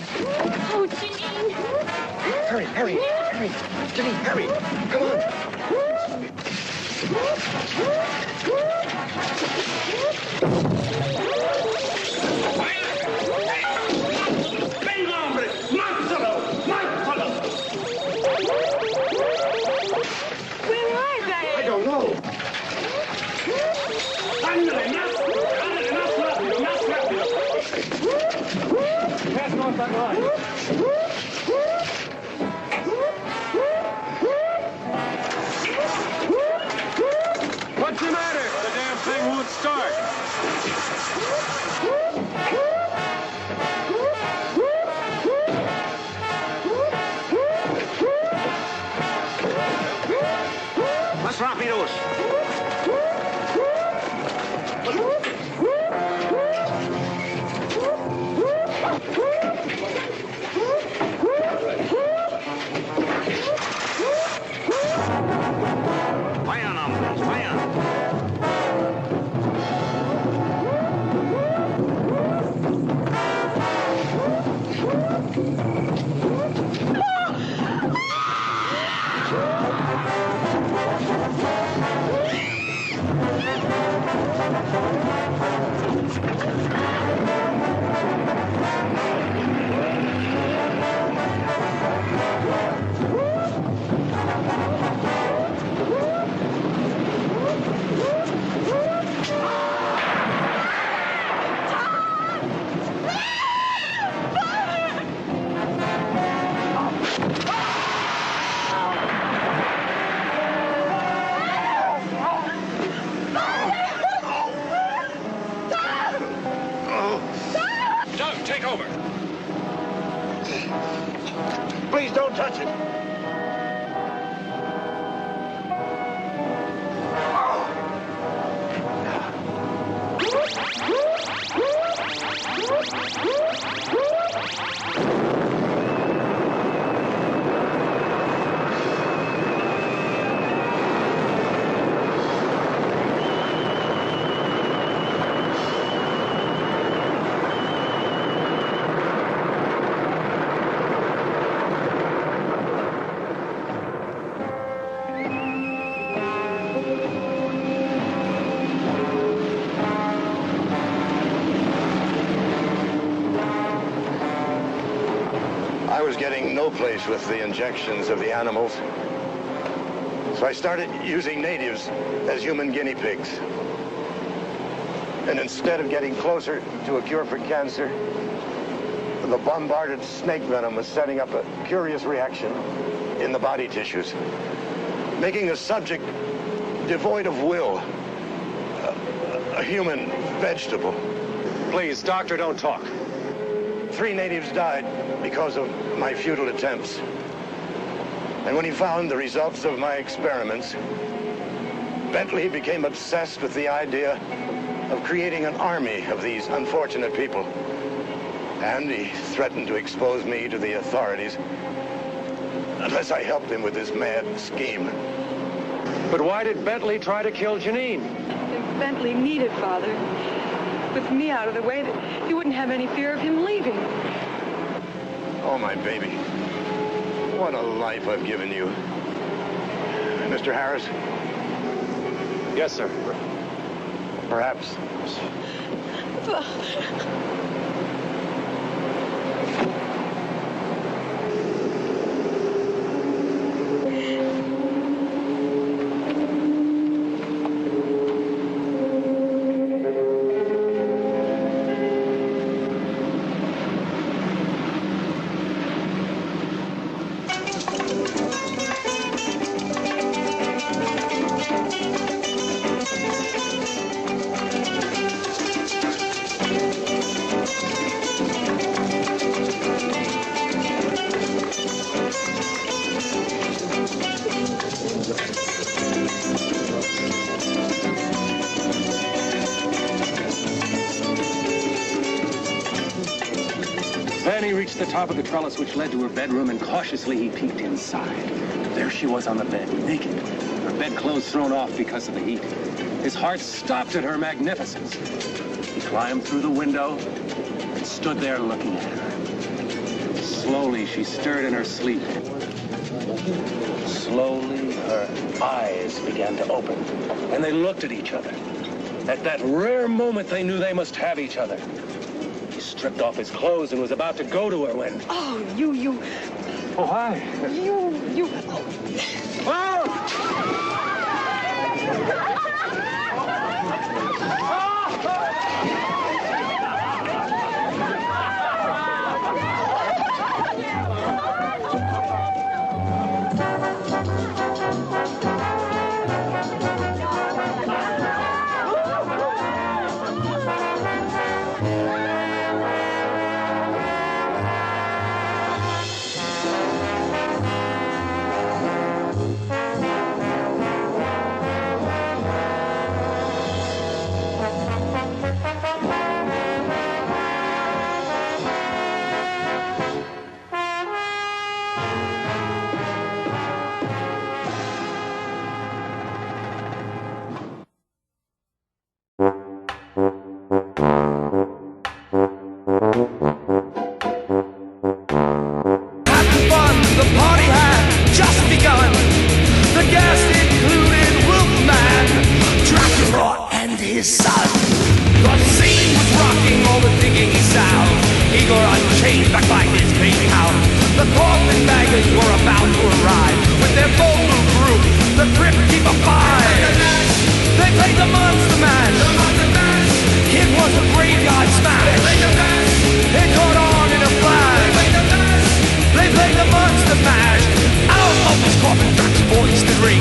S5: Oh, Janine.
S14: Hurry, hurry, hurry. Janine, hurry. Come
S9: Venga, hombre! ¡Mátalo! ¡Mátalo!
S10: Where are they?
S14: I don't know.
S9: ¡Ándale, más! ¡Ándale, más rápido, más rápido!
S15: Pass north that line.
S14: Vamos.
S9: Vayan, hombres, vayan.
S6: Doug, take over.
S14: Please don't touch it. I was getting no place with the injections of the animals. So I started using natives as human guinea pigs. And instead of getting closer to a cure for cancer, the bombarded snake venom was setting up a curious reaction in the body tissues, making the subject devoid of will, a human vegetable.
S6: Please, doctor, don't talk.
S14: 3 natives died because of my futile attempts. And when he found the results of my experiments, Bentley became obsessed with the idea of creating an army of these unfortunate people. And he threatened to expose me to the authorities unless I helped him with his mad scheme.
S6: But why did Bentley try to kill Janine?
S10: If Bentley needed Father, with me out of the way, that he wouldn't have any fear of him leaving.
S14: Oh, my baby. What a life I've given you. Mr. Harris?
S6: Yes, sir.
S14: Perhaps.
S8: Then he reached the top of the trellis which led to her bedroom, and cautiously he peeked inside. There she was on the bed, naked, her bedclothes thrown off because of the heat. His heart stopped at her magnificence. He climbed through the window and stood there looking at her. Slowly she stirred in her sleep. Slowly her eyes began to open, and they looked at each other. At that rare moment they knew they must have each other. He stripped off his clothes and was about to go to her when...
S10: Oh, you...
S8: Oh, hi.
S10: You...
S4: baggage were about to arrive. With their bold little group, the Crypt keep a five. They played the Monster Mash. It was a graveyard smash. It caught on in a flash. They played the Monster Mash. Out of his coffin, Drac's voice did ring.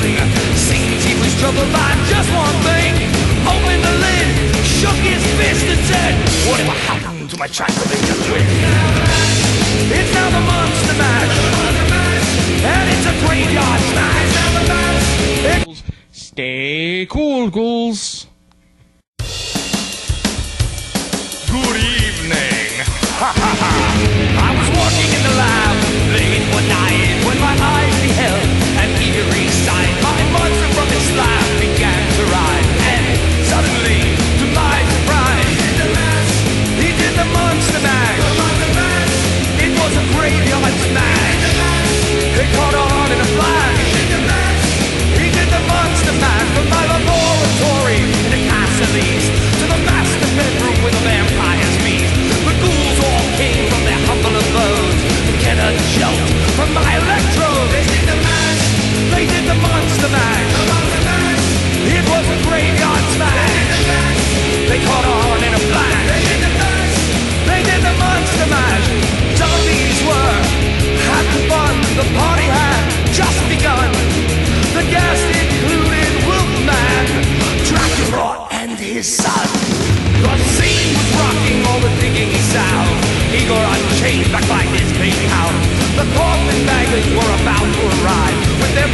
S4: Seems he was troubled by just one thing. Opened the lid, shook his fist and said, whatever happened to my Transylvania twist? It's now the Monster Mash. And it's a graveyard smash.
S17: Stay cool, ghouls.
S4: Good evening. I was walking in the lab late one night when my eyes beheld an eerie sight. My monster from his slab began to rise, and suddenly, to my surprise, he did the Monster Mash. It was a graveyard smash. It caught on in a flash. He did the Monster Mash from my laboratory in the castle east to the master bedroom with a vampire's feast. The ghouls all came from their humble abodes to get a jolt from my electrode. They did the mash. They did the Monster Mash. It was a graveyard smash. They caught on in a flash. They did the Monster Mash. Zombies were having fun. The party had just begun. The guests included Wolfman, Dracula, and his son. The scene was rocking, all the digging sound. Igor unchained back by his baby house. The coffin baggage were about to arrive with their